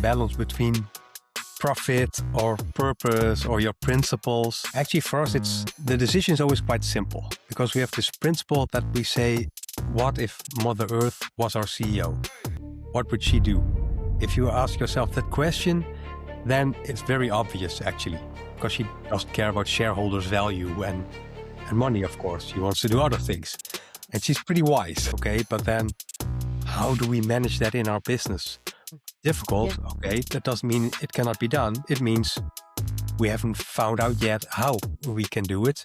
balance between profit or purpose or your principles. Actually, for us, the decision is always quite simple because we have this principle that we say, what if Mother Earth was our CEO? What would she do? If you ask yourself that question, then it's very obvious actually, because she doesn't care about shareholders' value and money, of course. She wants to do other things. And she's pretty wise, okay? But then how do we manage that in our business? Difficult, okay? That doesn't mean it cannot be done. It means we haven't found out yet how we can do it.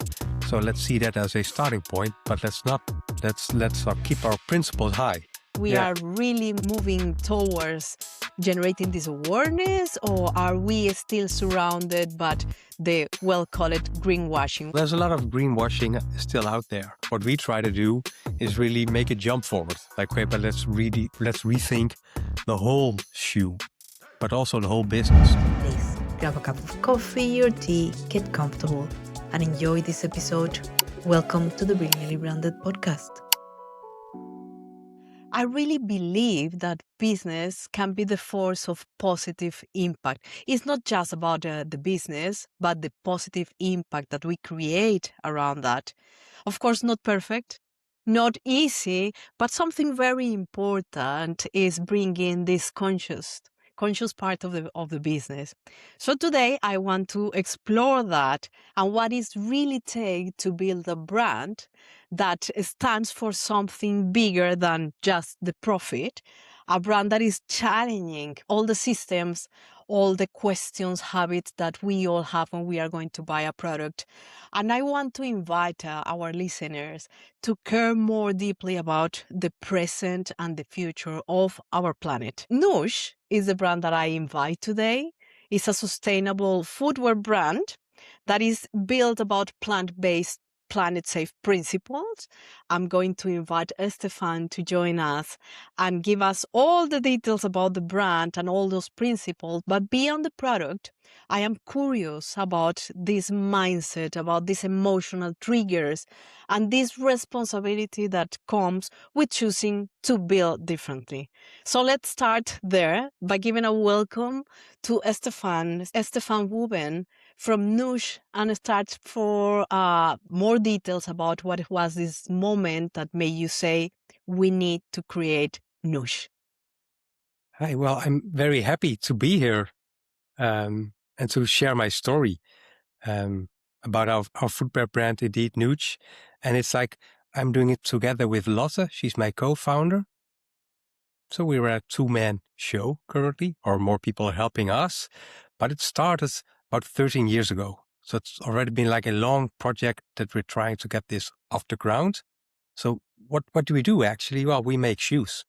So let's see that as a starting point, but let's keep our principles high. We are really moving towards generating this awareness, or are we still surrounded by the well-called greenwashing? There's a lot of greenwashing still out there. What we try to do is really make a jump forward. Like, okay, but let's rethink the whole shoe, but also the whole business. Please grab a cup of coffee or tea, get comfortable, and enjoy this episode. Welcome to the Brilliantly Branded podcast. I really believe that business can be the force of positive impact. It's not just about the business, but the positive impact that we create around that. Of course, not perfect, not easy, but something very important is bringing this conscious part of the business. So today I want to explore that and what it really takes to build a brand that stands for something bigger than just the profit, a brand that is challenging all the systems, all the questions, habits that we all have when we are going to buy a product. And I want to invite our listeners to care more deeply about the present and the future of our planet. NOOCH is the brand that I invite today. It's a sustainable footwear brand that is built about plant-based, planet-safe principles. I'm going to invite Stefan to join us and give us all the details about the brand and all those principles. But beyond the product, I am curious about this mindset, about these emotional triggers, and this responsibility that comes with choosing to build differently. So let's start there by giving a welcome to Stefan Woben from NOOCH, and start for more details about what was this moment that made you say, we need to create NOOCH. Hi, well, I'm very happy to be here and to share my story about our footwear brand, indeed, NOOCH. And it's like I'm doing it together with Lotte. She's my co-founder. So we're a two-man show currently, or more people are helping us. But it started about 13 years ago. So it's already been like a long project that we're trying to get this off the ground. So what do we do actually? Well, we make shoes.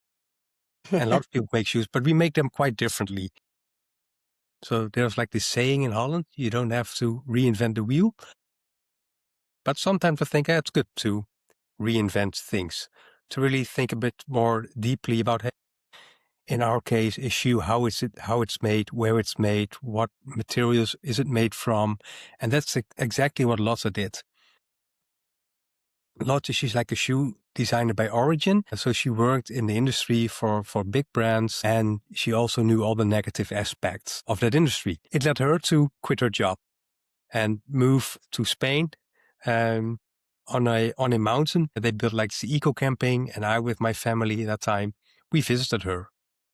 And a lot of people make shoes, but we make them quite differently. So there's like this saying in Holland, you don't have to reinvent the wheel. But sometimes I think it's good to reinvent things, to really think a bit more deeply about, in our case, a shoe, how it's made, where it's made, what materials is it made from. And that's exactly what Lotte did. Lotte, she's like a shoe designer by origin. So she worked in the industry for big brands, and she also knew all the negative aspects of that industry. It led her to quit her job and move to Spain on a mountain. They built like the eco camping, and I, with my family at that time, we visited her.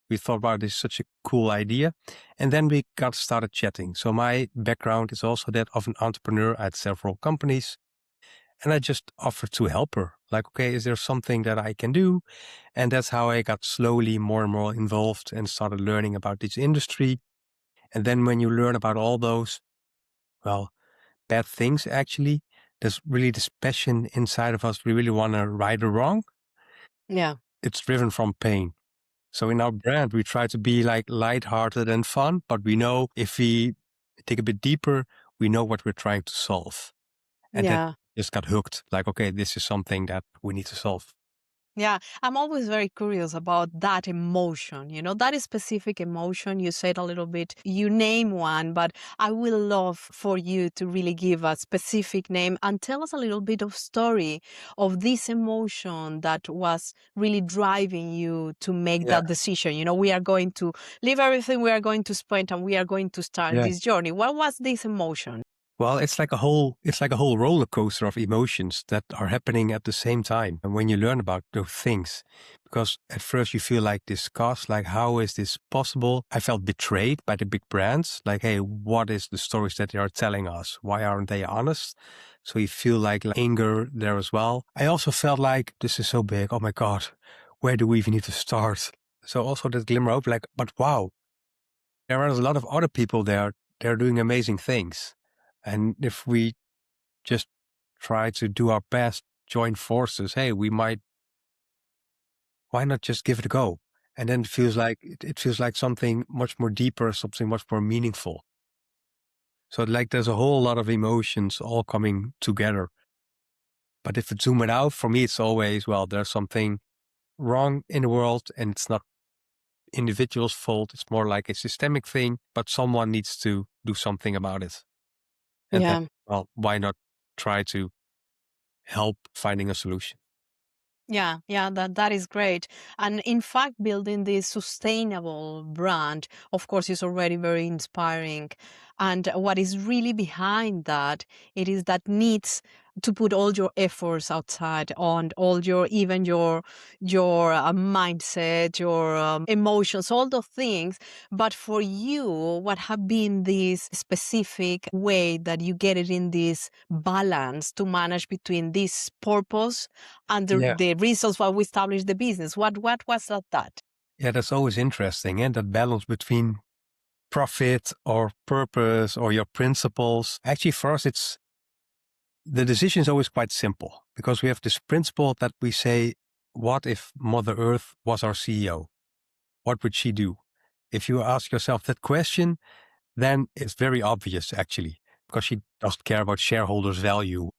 We thought, wow, this is such a cool idea. And then we got started chatting. So my background is also that of an entrepreneur. I had several companies. And I just offered to help her. Like, okay, is there something that I can do? And that's how I got slowly more and more involved and started learning about this industry. And then when you learn about all those, well, bad things, actually, there's really this passion inside of us. We really want to right or wrong. Yeah. It's driven from pain. So in our brand, we try to be like lighthearted and fun, but we know if we dig a bit deeper, we know what we're trying to solve. And that just got hooked. Like, okay, this is something that we need to solve. Yeah, I'm always very curious about that emotion, that specific emotion. You said a little bit, you name one, but I will love for you to really give a specific name and tell us a little bit of story of this emotion that was really driving you to make Yeah. that decision. We are going to leave everything, we are going to spend, and we are going to start Yeah. this journey. What was this emotion? Well, it's like a whole roller coaster of emotions that are happening at the same time. And when you learn about those things, because at first you feel like disgust, like how is this possible? I felt betrayed by the big brands. Like, hey, what is the stories that they are telling us? Why aren't they honest? So you feel like anger there as well. I also felt like this is so big. Oh my God, where do we even need to start? So also that glimmer hope, like, but wow, there are a lot of other people there. They're doing amazing things. And if we just try to do our best, join forces, hey, why not just give it a go? And then it feels like something much more deeper, something much more meaningful. So like there's a whole lot of emotions all coming together. But if it's zoom it out, for me, it's always, well, there's something wrong in the world and it's not individual's fault. It's more like a systemic thing, but someone needs to do something about it. And then, Yeah. well, why not try to help finding a solution? Yeah, that is great. And in fact, building this sustainable brand, of course, is already very inspiring. And what is really behind that, it is that needs to put all your efforts outside on all your mindset, your emotions, all those things. But for you, what have been this specific way that you get it in this balance to manage between this purpose and Yeah. the reasons why we established the business? What was that? Yeah, that's always interesting. And that balance between profit or purpose or your principles. Actually, for us, the decision is always quite simple because we have this principle that we say, what if Mother Earth was our CEO? What would she do? If you ask yourself that question, then it's very obvious actually, because she doesn't care about shareholders' value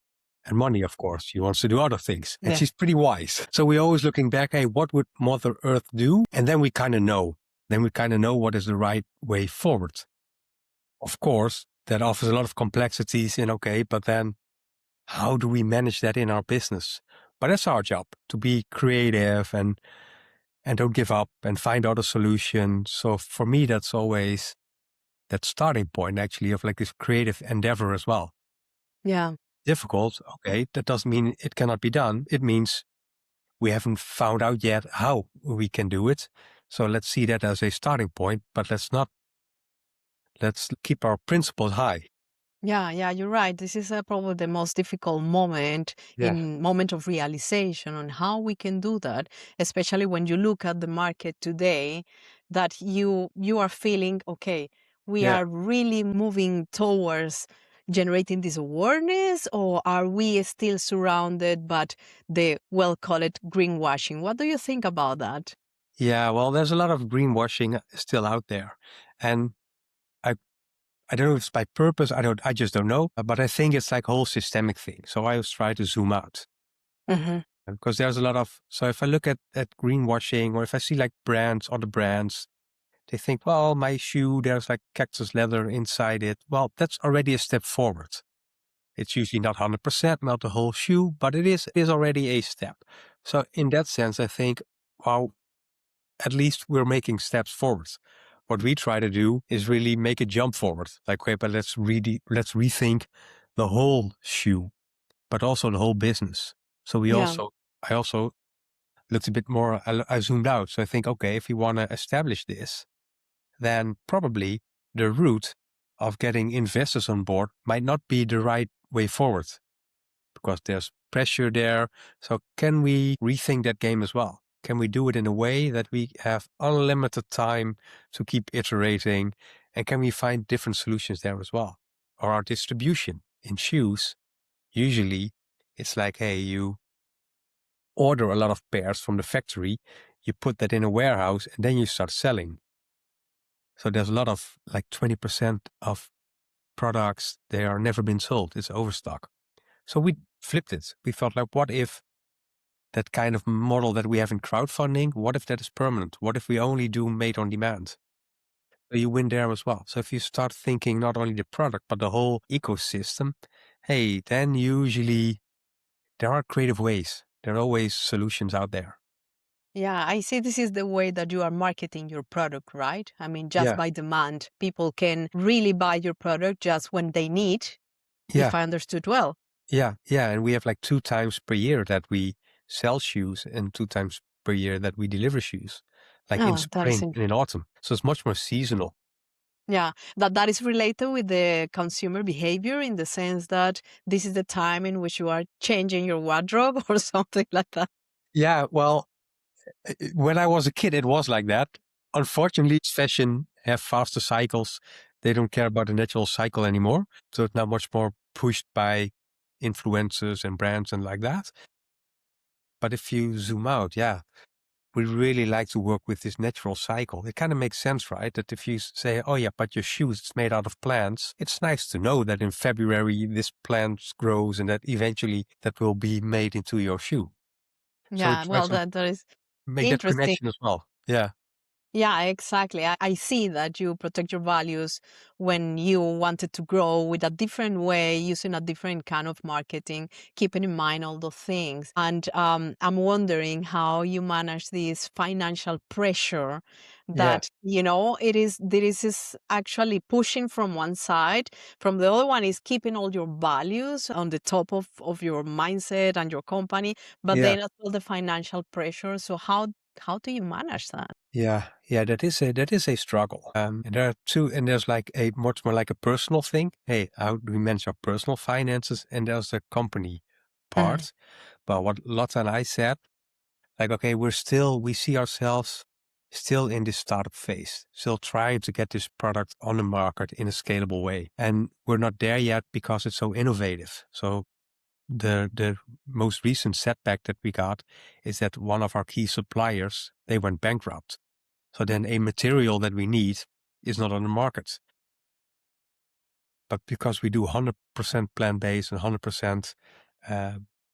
and money, of course. She wants to do other things. And Yeah. she's pretty wise. So we're always looking back, hey, what would Mother Earth do? And then we kind of know. Then we kind of know what is the right way forward. Of course, that offers a lot of complexities in, okay, but then how do we manage that in our business? But that's our job, to be creative and don't give up and find other solutions. So for me, that's always that starting point actually of like this creative endeavor as well. Yeah. Difficult, okay, that doesn't mean it cannot be done. It means we haven't found out yet how we can do it. So let's see that as a starting point, but let's keep our principles high. Yeah, you're right. This is probably the most difficult moment Yeah. in moment of realization on how we can do that, especially when you look at the market today, that you are feeling, okay, we Yeah. are really moving towards generating this awareness, or are we still surrounded but we'll call it greenwashing? What do you think about that? Yeah, well, there's a lot of greenwashing still out there. And I I don't know if it's by purpose, I just don't know. But I think it's like a whole systemic thing. So I always try to zoom out. Hmm. Because there's a lot of, so if I look at greenwashing or if I see like other brands, they think, well, my shoe, there's like cactus leather inside it. Well, that's already a step forward. It's usually not 100%, not the whole shoe, but it is already a step. So in that sense, I think, well, at least we're making steps forward. What we try to do is really make a jump forward. Like, okay, but let's rethink the whole shoe, but also the whole business. So Yeah. I also looked a bit more, I zoomed out. So I think, okay, if we want to establish this, then probably the route of getting investors on board might not be the right way forward because there's pressure there. So can we rethink that game as well? Can we do it in a way that we have unlimited time to keep iterating? And can we find different solutions there as well? Or our distribution in shoes, usually it's like, hey, you order a lot of pairs from the factory, you put that in a warehouse, and then you start selling. So there's a lot of like 20% of products, they are never been sold. It's overstock. So we flipped it. We thought like, what if that kind of model that we have in crowdfunding, what if that is permanent? What if we only do made on demand? So you win there as well. So if you start thinking not only the product, but the whole ecosystem, hey, then usually there are creative ways. There are always solutions out there. Yeah, I see this is the way that you are marketing your product, right? I mean, just Yeah. by demand, people can really buy your product just when they need, Yeah. if I understood well. Yeah. Yeah. And we have like 2 times per year that we sell shoes and 2 times per year that we deliver shoes, like in Oh, that is spring and in autumn. So it's much more seasonal. yeah, that is related with the consumer behavior in the sense that this is the time in which you are changing your wardrobe or something like that. Yeah. Well, when I was a kid, it was like that. Unfortunately, fashion have faster cycles. They don't care about the natural cycle anymore. So it's now much more pushed by influencers and brands and like that. But if you zoom out, yeah, we really like to work with this natural cycle. It kind of makes sense, right? That if you say, oh yeah, but your shoes, it's made out of plants. It's nice to know that in February, this plant grows and that eventually that will be made into your shoe. So we Yeah, try well, to that is make that interesting. connection as well. Yeah. Yeah, exactly. I see that you protect your values when you wanted to grow with a different way, using a different kind of marketing, keeping in mind all those things. And I'm wondering how you manage this financial pressure Yeah. that, there is actually pushing from one side. From the other one is keeping all your values on the top of your mindset and your company, but Yeah. then as well the financial pressure. So how do you manage that? Yeah, yeah, that is a struggle. And there are two, and there's like a much more like a personal thing. Hey, how do we manage our personal finances? And there's the company Mm. part. But what Lotte and I said, like, okay, we see ourselves still in this startup phase, still trying to get this product on the market in a scalable way. And we're not there yet because it's so innovative. So the most recent setback that we got is that one of our key suppliers, they went bankrupt. So then a material that we need is not on the market. But because we do 100% plant-based and 100%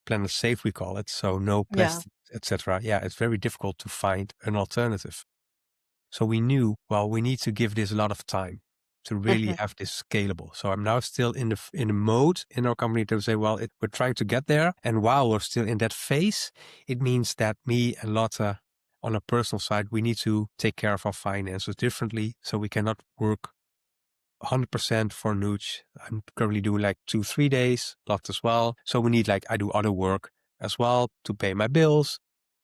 planet safe, we call it, so no Yeah. plastic, etc. Yeah, it's very difficult to find an alternative. So we knew, well, we need to give this a lot of time to really Mhm. have this scalable. So I'm now still in the mode in our company to say, well, we're trying to get there. And while we're still in that phase, it means that me and Lotte on a personal side, we need to take care of our finances differently. So we cannot work 100% for NOOCH. I'm currently doing like 2-3 days, Lotte as well. So we need I do other work as well to pay my bills.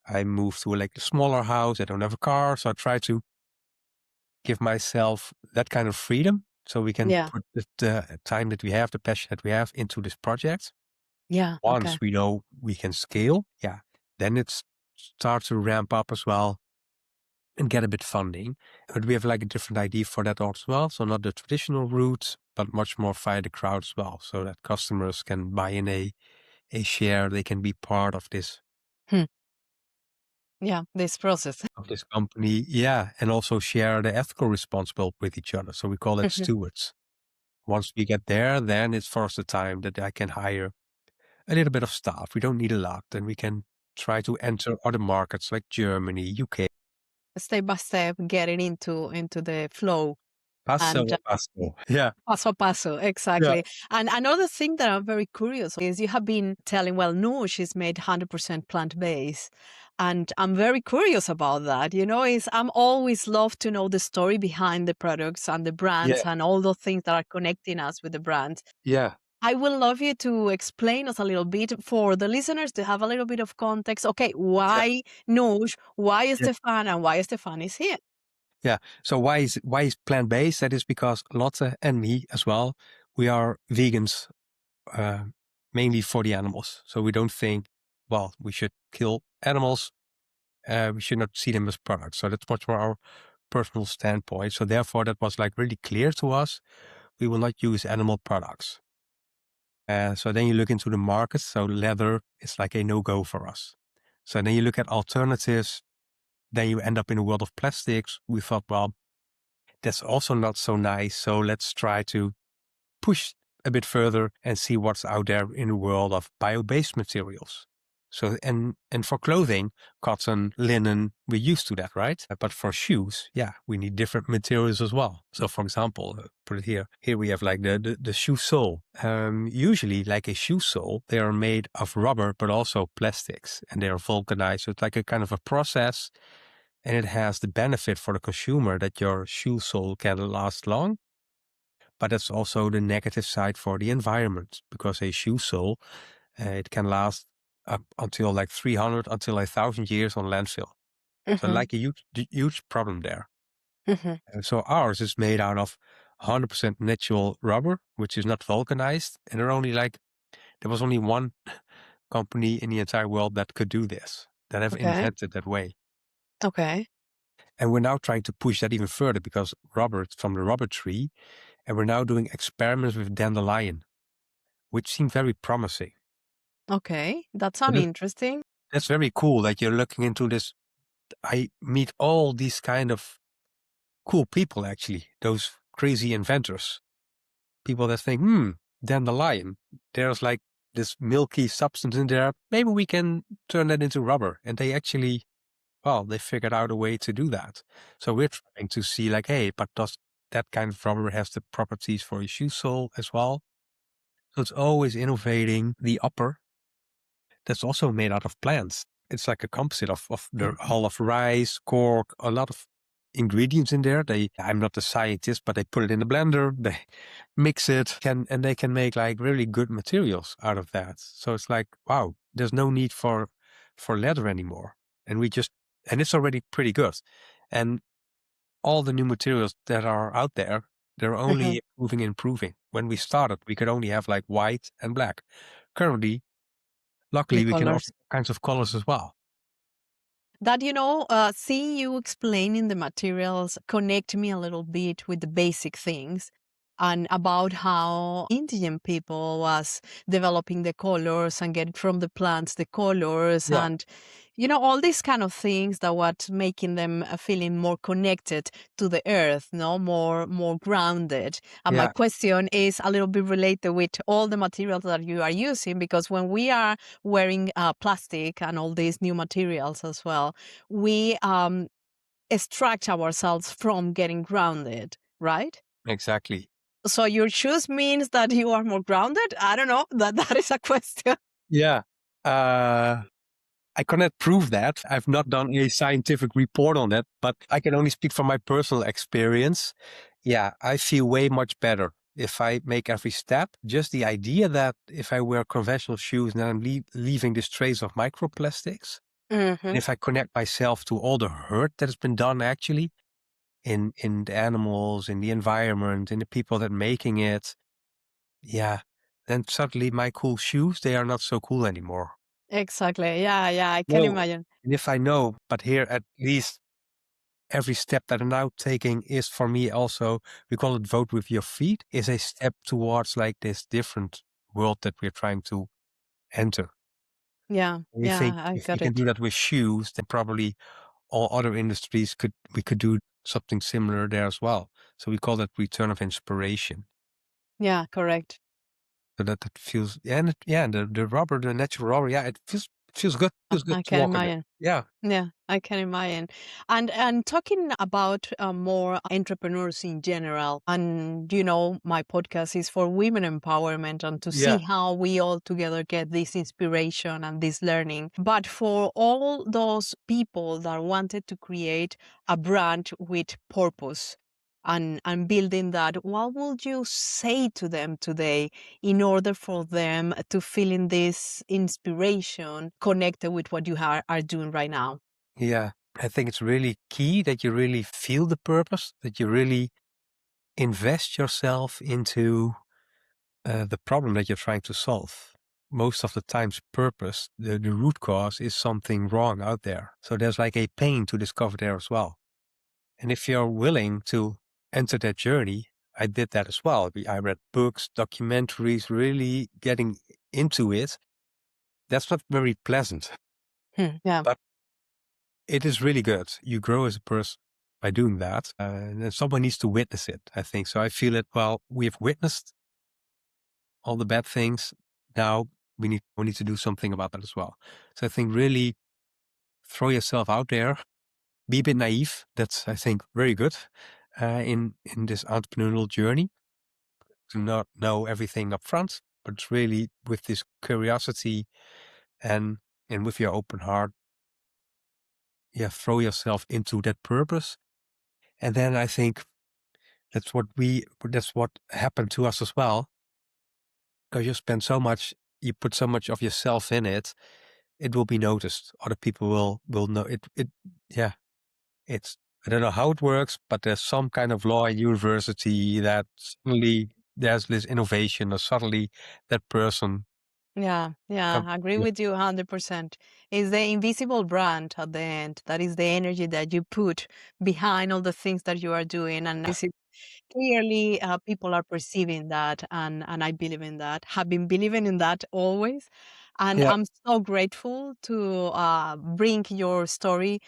I moved to a smaller house. I don't have a car. So I try to give myself that kind of freedom so we can Yeah. put the time that we have, the passion that we have into this project. Yeah. Once Okay. we know we can scale, yeah, then it starts to ramp up as well and get a bit funding. But we have a different idea for that as well. So not the traditional route, but much more via the crowd as well. So that customers can buy in a share, they can be part Hmm. Yeah. This process. of this company. Yeah. And also share the ethical responsibility with each other. So we call it Mhm. stewards. Once we get there, then it's for us the time that I can hire a little bit of staff. We don't need a lot. Then we can try to enter other markets like Germany, UK. Step by step, getting into the flow Passo, and passo. Yeah. paso a paso. Yeah. Exactly. And another thing that I'm very curious is you have been telling, well, no, she's made 100% plant based. And I'm very curious about that. Is I'm always love to know the story behind the products and the Yeah. brands and all those things that are connecting us with the brands. Yeah. I would love you to explain us a little bit for the listeners to have a little bit of context. Okay, Yeah. why Noosh? Why Yeah. Stefan? And why Stefan is here? Yeah. So why is plant-based? That is because Lotte and me as well, we are vegans, uh, mainly for the animals. So we don't think, well, we should kill animals. We should not see them as products. So that's much more our personal standpoint. So therefore, that was really clear to us. We will not use animal products. So then you look into the market. So leather is like a no-go for us. So then you look at alternatives. Then you end up in a world of plastics. We thought, well, that's also not so nice. So let's try to push a bit further and see what's out there in the world of bio-based materials. So, and for clothing, cotton, linen, we're used to that, right? But for shoes, yeah, we need different materials as well. So for example, put it here. Here we have like the shoe sole. Usually like a shoe sole, they are made of rubber, but also plastics, and they are vulcanized. So it's like a kind of a process, and it has the benefit for the consumer that your shoe sole can last long. But that's also the negative side for the environment, because a shoe sole, it can last up until like 300 until 1,000 years on landfill. So Mm-hmm. like a huge problem there. Mm-hmm. So ours is made out of 100% natural rubber, which is not vulcanized. And there was only one company in the entire world that could do this, that have Okay. invented that way. Okay. And we're now trying to push that even further, because rubber from the rubber tree, and we're now doing experiments with dandelion, which seem very promising. Okay. That So sounds interesting. that's very cool that you're looking into this. I meet all these kind of cool people, actually, those crazy inventors, people that think, dandelion, there's like this milky substance in there. Maybe we can turn that into rubber. And they actually, well, they figured out a way to do that. So we're trying to see like, hey, but does that kind of rubber have the properties for a shoe sole as well? So it's always innovating the upper that's also made out of plants. It's like a composite of the hull of rice, cork, a lot of ingredients in there. I'm not a scientist, but they put it in the blender, they mix it, and they can make like really good materials out of that. So it's like, wow, there's no need for leather anymore. And it's already pretty good. And all the new materials that are out there, they're Mm-hmm. only improving. When we started, we could only have like white and black. Currently, The luckily, we can offer colors. all kinds of colors as well. That, seeing you explaining the materials connect me a little bit with the basic things and about how indigenous people was developing the colors and get from the plants the colors Yeah, and all these kind of things that what making them feeling more connected to the earth, no more grounded. And my yeah, question is a little bit related with all the materials that you are using, because when we are wearing plastic and all these new materials as well, we extract ourselves from getting grounded, right? exactly. So your shoes means that you are more grounded? I don't know. That is a question. Yeah. I cannot prove that. I've not done a scientific report on that, but I can only speak from my personal experience. Yeah, I feel way much better if I make every step. Just the idea that if I wear conventional shoes, then I'm leaving this trace of microplastics. And Mm-hmm. if I connect myself to all the hurt that has been done actually in the animals, in the environment, in the people that making it, yeah, then suddenly my cool shoes, they are not so cool anymore. Exactly. Yeah, I can No. imagine. And if I know, but here at least every step that I'm now taking is for me also, we call it vote with your feet, is a step towards like this different world that we're trying to enter. Yeah, We think yeah, I if we got can do it. that with shoes, then probably all other industries we could do something similar there as well. So we call that return of inspiration. Yeah, correct. So that feels, yeah, and the rubber, the natural rubber, yeah, it feels good. Feels good I to can walk in it. imagine. Yeah. Yeah, I can imagine. And talking about more entrepreneurs in general, and my podcast is for women empowerment and to see Yeah. how we all together get this inspiration and this learning. But for all those people that wanted to create a brand with purpose and building that, what would you say to them today in order for them to feel in this inspiration connected with what you are doing right now? Yeah. I think it's really key that you really feel the purpose, that you really invest yourself into the problem that you're trying to solve. Most of the times, purpose, the root cause is something wrong out there. So there's like a pain to discover there as well. And if you're willing to enter that journey, I did that as well. I read books, documentaries, really getting into it. That's not very pleasant, Yeah. but it is really good. You grow as a person by doing that. And someone needs to witness it, I think. So I feel that, well, we've witnessed all the bad things. Now we need to do something about that as well. So I think really throw yourself out there, be a bit naive. That's, I think, very good in this entrepreneurial journey, to not know everything up front, but really with this curiosity and with your open heart, throw yourself into that purpose. And then I think that's what happened to us as well. Because you spend so much, you put so much of yourself in it, it will be noticed. Other people will know it. It's, I don't know how it works, but there's some kind of law in university that suddenly there's this innovation, or suddenly that person Yeah, yeah, comes. I agree Yeah, with you 100%. It's the invisible brand at the end. That is the energy that you put behind all the things that you are doing. And this is clearly people are perceiving that. And I believe in that, have been believing in that always. And yeah, I'm so grateful to bring your story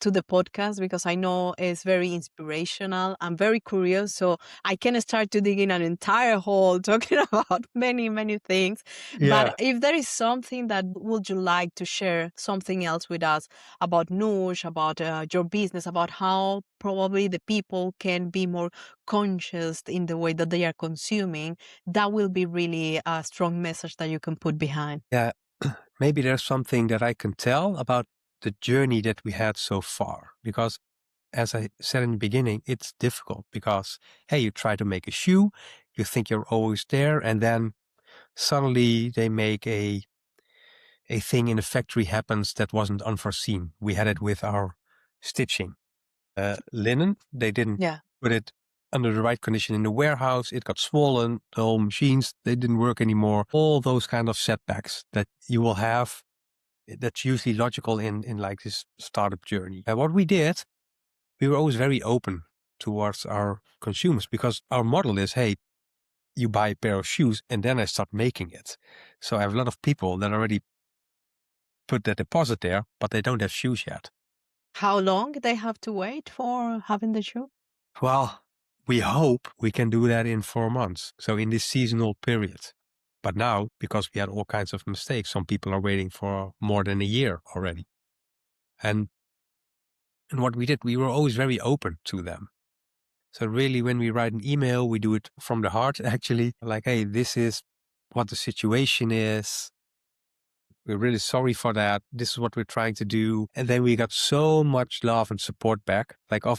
to the podcast because I know it's very inspirational. I'm very curious. So I can start to dig in an entire hole talking about many, many things. But yeah. if there is something that would you like to share something else with us about NOOCH, about your business, about how probably the people can be more conscious in the way that they are consuming, that will be really a strong message that you can put behind. Yeah, maybe there's something that I can tell about the journey that we had so far. Because as I said in the beginning, it's difficult because, hey, you try to make a shoe, you think you're always there, and then suddenly they make a thing in the factory happens that wasn't unforeseen. We had it with our stitching. Linen, they didn't Yeah. put it under the right condition in the warehouse. It got swollen. The whole machines, they didn't work anymore. All those kind of setbacks that you will have, that's usually logical in like this startup journey. And what we did, we were always very open towards our consumers, because our model is, hey, you buy a pair of shoes and then I start making it. So I have a lot of people that already put their deposit there, but they don't have shoes yet. How long they have to wait for having the shoe? Well, we hope we can do that in 4 months. So in this seasonal period. But now, because we had all kinds of mistakes, some people are waiting for more than a year already. And what we did, we were always very open to them. So really, when we write an email, we do it from the heart, actually. Like, hey, this is what the situation is. We're really sorry for that. This is what we're trying to do. And then we got so much love and support back. Like I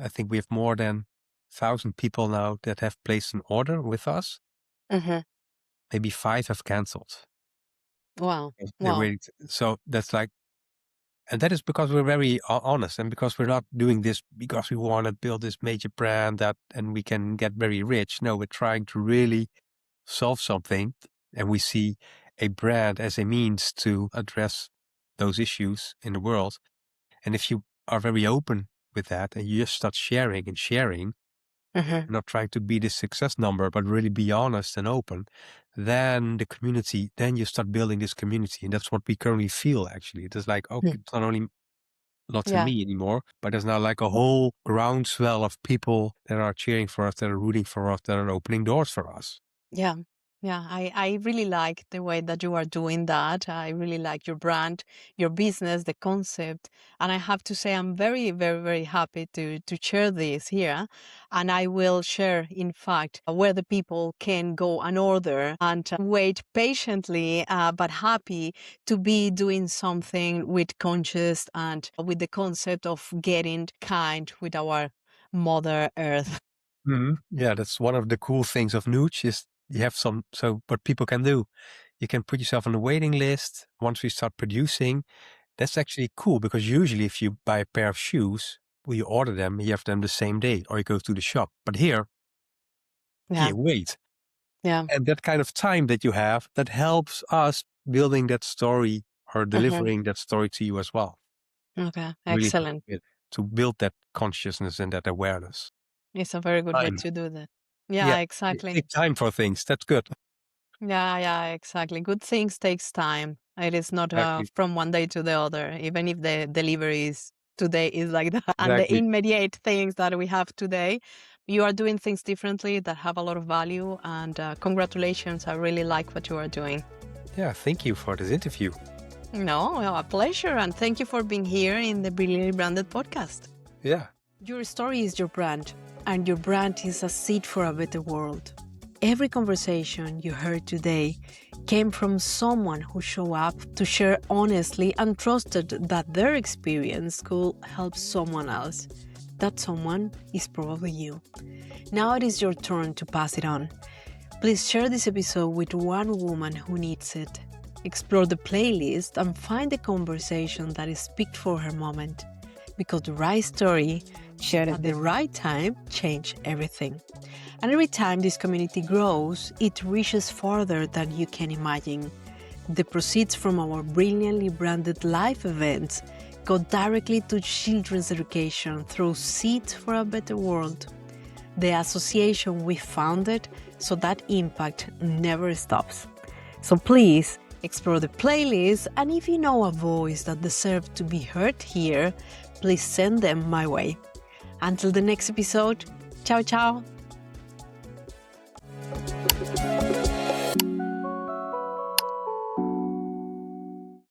think we have more than 1,000 people now that have placed an order with us. Hmm. Maybe 5 have canceled. Wow. They're Wow. waiting. So that's like, and that is because we're very honest, and because we're not doing this because we want to build this major brand and we can get very rich. No, we're trying to really solve something, and we see a brand as a means to address those issues in the world. And if you are very open with that and you just start sharing and sharing, Hmm. not trying to be this success number, but really be honest and open, then then you start building this community. And that's what we currently feel, actually. It is like, okay, it's not only Lotte and Yeah. me anymore, but there's now like a whole groundswell of people that are cheering for us, that are rooting for us, that are opening doors for us. Yeah. Yeah, I really like the way that you are doing that. I really like your brand, your business, the concept. And I have to say, I'm very, very, very happy to share this here. And I will share, in fact, where the people can go and order and wait patiently, but happy to be doing something with conscious and with the concept of getting kind with our Mother Earth. Yeah, that's one of the cool things of NOOCH is you have so what people can do. You can put yourself on the waiting list. Once we start producing, that's actually cool, because usually if you buy a pair of shoes, well, you order them, you have them the same day, or you go to the shop. But here, Yeah. you wait. Yeah. And that kind of time that you have, that helps us building that story or Mhm. delivering that story to you as well. Okay. Really Excellent. to build that consciousness and that awareness. It's a very good way Time. to do that. Yeah. Yeah, exactly. Take time for things. That's good. Yeah, yeah, exactly. Good things takes time. It is not Exactly. from one day to the other, even if the delivery is today is like that. And the Exactly. immediate things that we have today, you are doing things differently that have a lot of value. And congratulations. I really like what you are doing. Yeah, thank you for this interview. No, well, a pleasure. And thank you for being here in the Brilliantly Branded podcast. Yeah. Your story is your brand, and your brand is a seed for a better world. Every conversation you heard today came from someone who showed up to share honestly and trusted that their experience could help someone else. That someone is probably you. Now it is your turn to pass it on. Please share this episode with one woman who needs it. Explore the playlist and find the conversation that is picked for her moment. Because the right story, shared at the right time, changes everything. And every time this community grows, it reaches farther than you can imagine. The proceeds from our brilliantly branded live events go directly to children's education through Seeds for a Better World, the association we founded so that impact never stops. So please explore the playlist, and if you know a voice that deserves to be heard here, please send them my way. Until the next episode, ciao ciao!